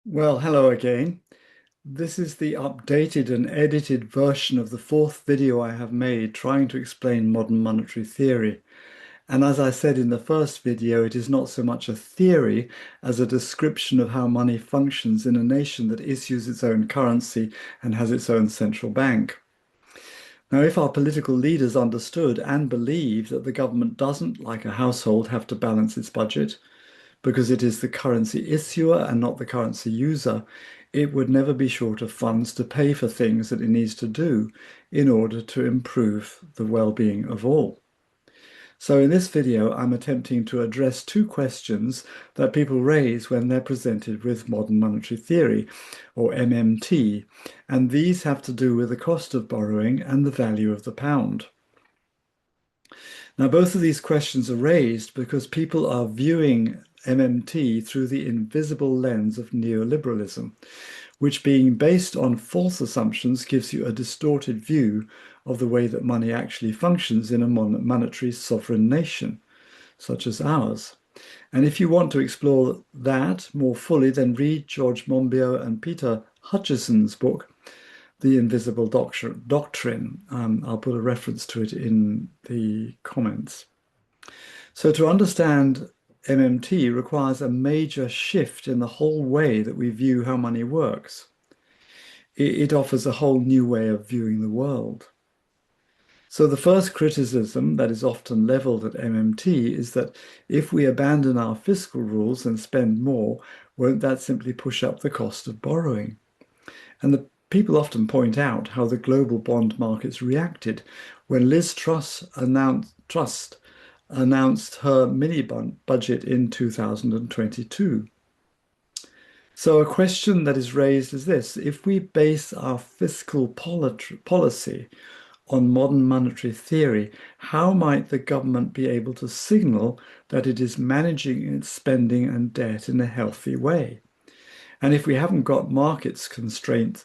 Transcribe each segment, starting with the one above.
Well, hello again. This is the updated and edited version of the fourth video I have made trying to explain modern monetary theory. And as I said in the first video, it is not so much a theory as a description of how money functions in a nation that issues its own currency and has its own central bank. Now, if our political leaders understood and believed that the government doesn't, like a household, have to balance its budget, because it is the currency issuer and not the currency user, it would never be short of funds to pay for things that it needs to do in order to improve the well-being of all. So in this video, I'm attempting to address two questions that people raise when they're presented with modern monetary theory, or MMT, and these have to do with the cost of borrowing and the value of the pound. Now, both of these questions are raised because people are viewing MMT through the invisible lens of neoliberalism, which, being based on false assumptions, gives you a distorted view of the way that money actually functions in a monetary sovereign nation, such as ours. And if you want to explore that more fully, then read George Monbiot and Peter Hutchison's book, The Invisible Doctrine. I'll put a reference to it in the comments. So to understand MMT requires a major shift in the whole way that we view how money works. It offers a whole new way of viewing the world. So the first criticism that is often leveled at MMT is that if we abandon our fiscal rules and spend more, won't that simply push up the cost of borrowing? And the people often point out how the global bond markets reacted when Liz Truss announced her mini budget in 2022. So a question that is raised is this: if we base our fiscal policy on modern monetary theory, how might the government be able to signal that it is managing its spending and debt in a healthy way? And if we haven't got the market's constraint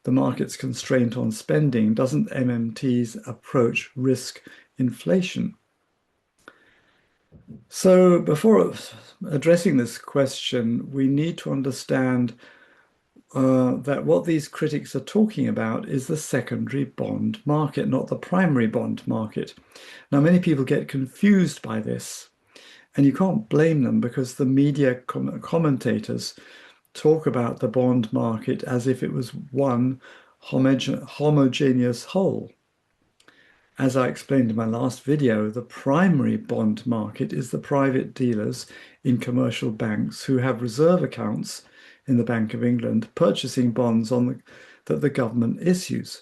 on spending, doesn't MMT's approach risk inflation? So before addressing this question, we need to understand that what these critics are talking about is the secondary bond market, not the primary bond market. Now, many people get confused by this, and you can't blame them because the media commentators talk about the bond market as if it was one homogeneous whole. As I explained in my last video, the primary bond market is the private dealers in commercial banks who have reserve accounts in the Bank of England purchasing bonds that the government issues.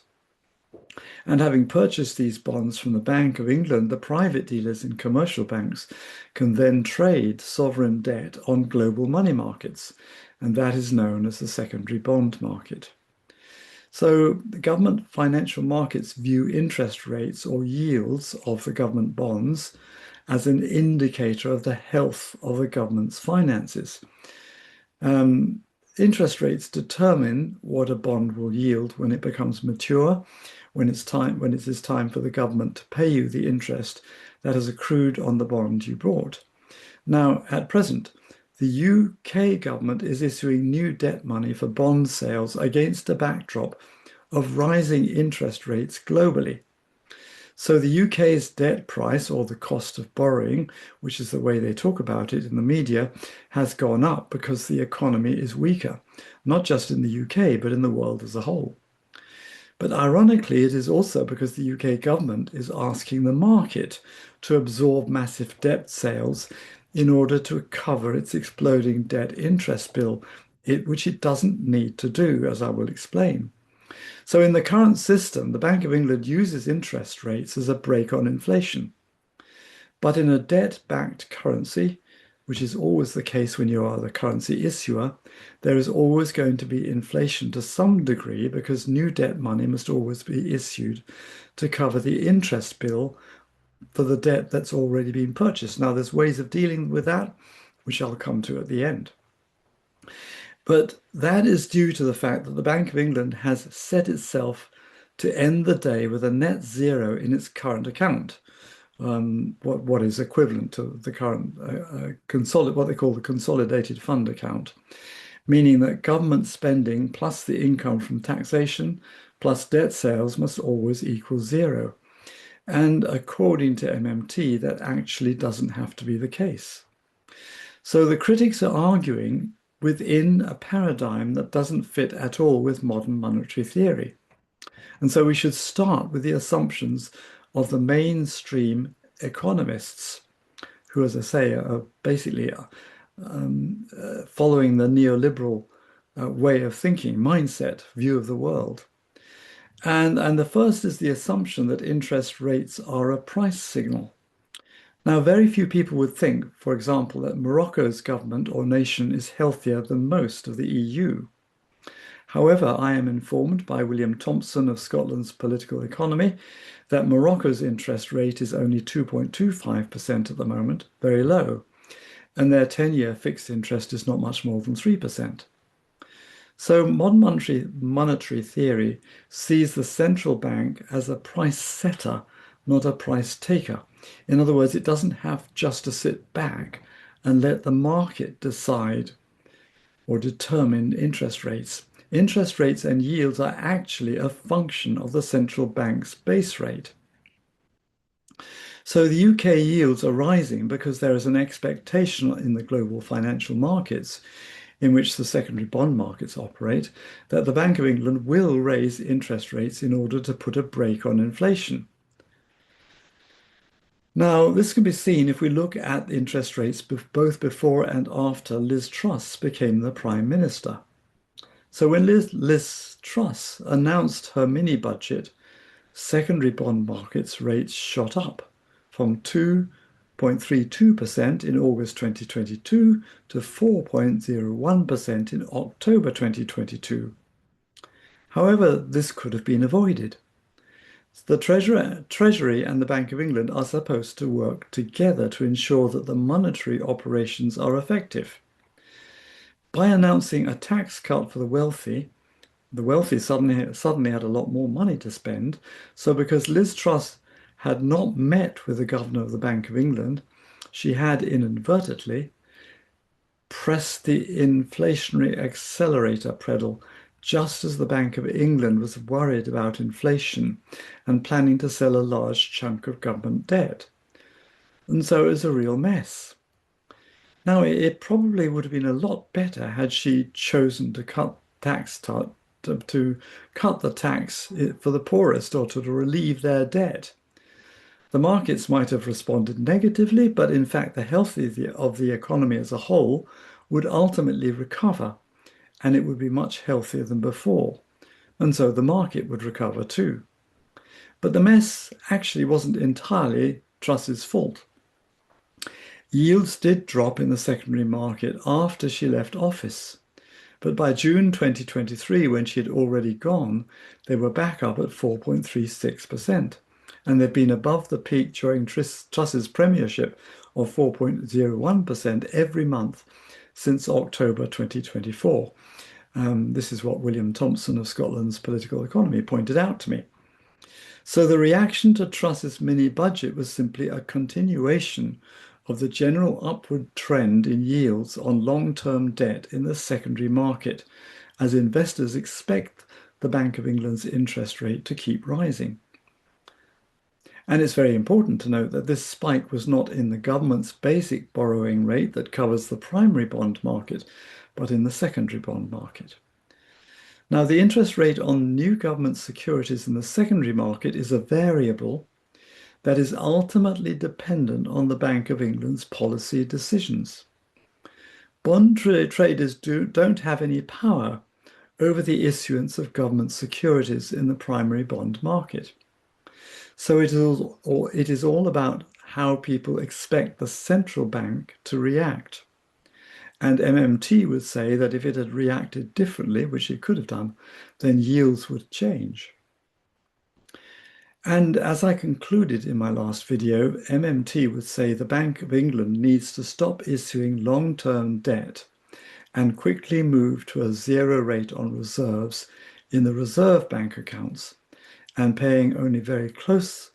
And having purchased these bonds from the Bank of England, the private dealers in commercial banks can then trade sovereign debt on global money markets, and that is known as the secondary bond market. So the government financial markets view interest rates or yields of the government bonds as an indicator of the health of the government's finances. Interest rates determine what a bond will yield when it becomes mature, when it is time for the government to pay you the interest that has accrued on the bond you bought. Now, at present, the UK government is issuing new debt money for bond sales against a backdrop of rising interest rates globally. So the UK's debt price, or the cost of borrowing, which is the way they talk about it in the media, has gone up because the economy is weaker, not just in the UK, but in the world as a whole. But ironically, it is also because the UK government is asking the market to absorb massive debt sales in order to cover its exploding debt interest bill, which it doesn't need to do, as I will explain. So in the current system, the Bank of England uses interest rates as a brake on inflation. But in a debt-backed currency, which is always the case when you are the currency issuer, there is always going to be inflation to some degree because new debt money must always be issued to cover the interest bill for the debt that's already been purchased. Now, there's ways of dealing with that, which I'll come to at the end. But that is due to the fact that the Bank of England has set itself to end the day with a net zero in its current account, what is equivalent to the current what they call the consolidated fund account, meaning that government spending plus the income from taxation plus debt sales must always equal zero. And according to MMT, that actually doesn't have to be the case. So the critics are arguing within a paradigm that doesn't fit at all with modern monetary theory. And so we should start with the assumptions of the mainstream economists, who, as I say, are basically following the neoliberal way of thinking, mindset, view of the world. And the first is the assumption that interest rates are a price signal. Now, very few people would think, for example, that Morocco's government or nation is healthier than most of the EU. However, I am informed by William Thompson of Scotland's Political Economy that Morocco's interest rate is only 2.25% at the moment, very low, and their 10-year fixed interest is not much more than 3%. So modern monetary theory sees the central bank as a price setter, not a price taker. In other words, it doesn't have just to sit back and let the market decide or determine interest rates. Interest rates and yields are actually a function of the central bank's base rate. So the UK yields are rising because there is an expectation in the global financial markets, in which the secondary bond markets operate, that the Bank of England will raise interest rates in order to put a brake on inflation. Now, this can be seen if we look at interest rates both before and after Liz Truss became the Prime Minister. So when Liz Truss announced her mini budget, secondary bond markets rates shot up from 2.32% in August 2022 to 4.01% in October 2022. However, this could have been avoided. The Treasury and the Bank of England are supposed to work together to ensure that the monetary operations are effective. By announcing a tax cut for the wealthy suddenly had a lot more money to spend. So because Liz Truss had not met with the governor of the Bank of England, she had inadvertently pressed the inflationary accelerator pedal just as the Bank of England was worried about inflation and planning to sell a large chunk of government debt. And so it was a real mess. Now, it probably would have been a lot better had she chosen to cut to cut the tax for the poorest or to relieve their debt. The markets might have responded negatively, but in fact, the health of the economy as a whole would ultimately recover, and it would be much healthier than before. And so the market would recover too. But the mess actually wasn't entirely Truss's fault. Yields did drop in the secondary market after she left office. But by June 2023, when she had already gone, they were back up at 4.36%. And they've been above the peak during Truss's premiership of 4.01% every month since October 2024. This is what William Thompson of Scotland's Political Economy pointed out to me. So the reaction to Truss's mini budget was simply a continuation of the general upward trend in yields on long-term debt in the secondary market, as investors expect the Bank of England's interest rate to keep rising. And it's very important to note that this spike was not in the government's basic borrowing rate that covers the primary bond market, but in the secondary bond market. Now, the interest rate on new government securities in the secondary market is a variable that is ultimately dependent on the Bank of England's policy decisions. Bond traders don't have any power over the issuance of government securities in the primary bond market. So it is all about how people expect the central bank to react. And MMT would say that if it had reacted differently, which it could have done, then yields would change. And as I concluded in my last video, MMT would say the Bank of England needs to stop issuing long-term debt and quickly move to a zero rate on reserves in the reserve bank accounts and paying only very close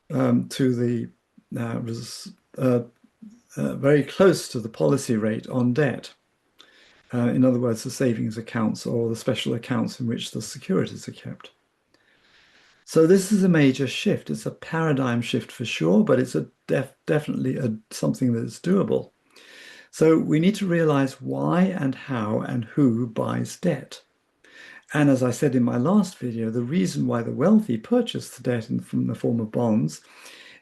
to the very close to the policy rate on debt. In other words, the savings accounts or the special accounts in which the securities are kept. So this is a major shift. It's a paradigm shift for sure, but it's definitely something that's doable. So we need to realize why and how and who buys debt. And as I said in my last video, the reason why the wealthy purchase the debt from the form of bonds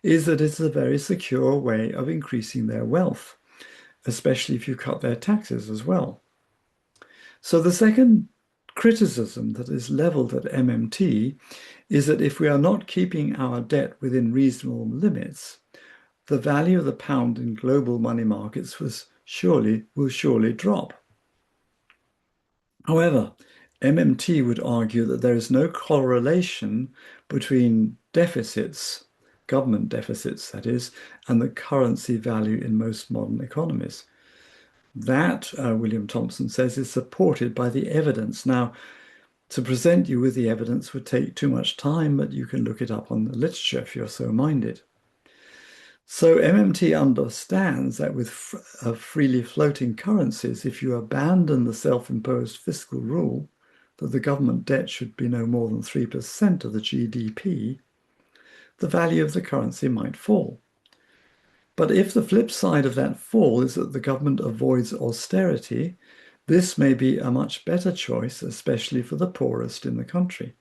is that it's a very secure way of increasing their wealth, especially if you cut their taxes as well. So the second criticism that is leveled at MMT is that if we are not keeping our debt within reasonable limits, the value of the pound in global money markets will surely drop. However, MMT would argue that there is no correlation between deficits, government deficits, that is, and the currency value in most modern economies. That, William Thompson says, is supported by the evidence. Now, to present you with the evidence would take too much time, but you can look it up on the literature if you're so minded. So MMT understands that with freely floating currencies, if you abandon the self-imposed fiscal rule that the government debt should be no more than 3% of the GDP, the value of the currency might fall. But if the flip side of that fall is that the government avoids austerity, this may be a much better choice, especially for the poorest in the country.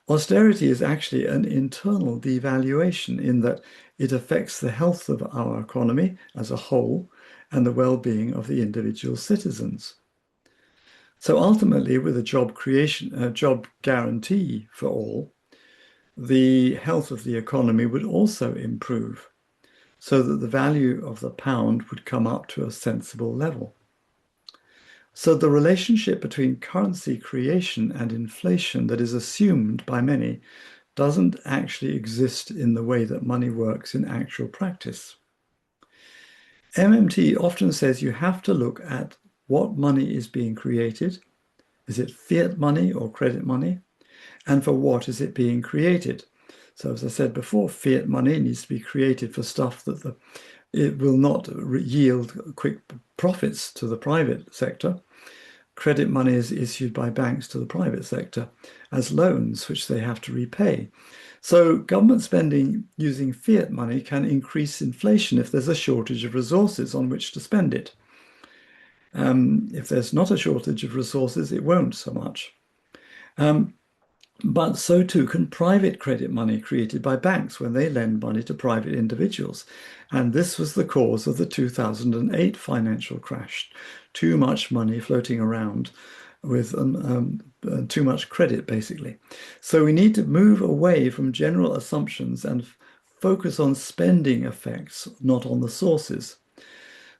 Austerity is actually an internal devaluation in that it affects the health of our economy as a whole and the well-being of the individual citizens. So ultimately, with a job guarantee for all, the health of the economy would also improve so that the value of the pound would come up to a sensible level. So the relationship between currency creation and inflation that is assumed by many doesn't actually exist in the way that money works in actual practice. MMT often says you have to look at what money is being created. Is it fiat money or credit money? And for what is it being created? So as I said before, fiat money needs to be created for stuff that it will not yield quick profits to the private sector. Credit money is issued by banks to the private sector as loans, which they have to repay. So government spending using fiat money can increase inflation if there's a shortage of resources on which to spend it. If there's not a shortage of resources, it won't so much. But so too can private credit money created by banks when they lend money to private individuals. And this was the cause of the 2008 financial crash. Too much money floating around with too much credit, basically. So we need to move away from general assumptions and focus on spending effects, not on the sources.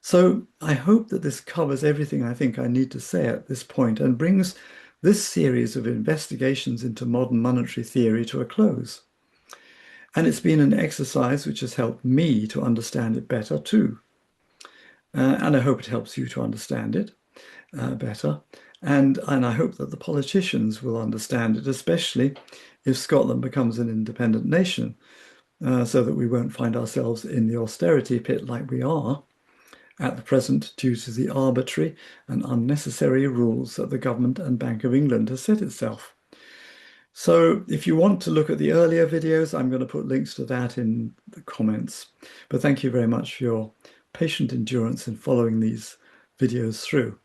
So I hope that this covers everything I think I need to say at this point and brings this series of investigations into modern monetary theory to a close. And it's been an exercise which has helped me to understand it better too. And I hope it helps you to understand it better. And I hope that the politicians will understand it, especially if Scotland becomes an independent nation, so that we won't find ourselves in the austerity pit like we are at the present due to the arbitrary and unnecessary rules that the government and Bank of England has set itself. So if you want to look at the earlier videos, I'm going to put links to that in the comments. But thank you very much for your patient endurance in following these videos through.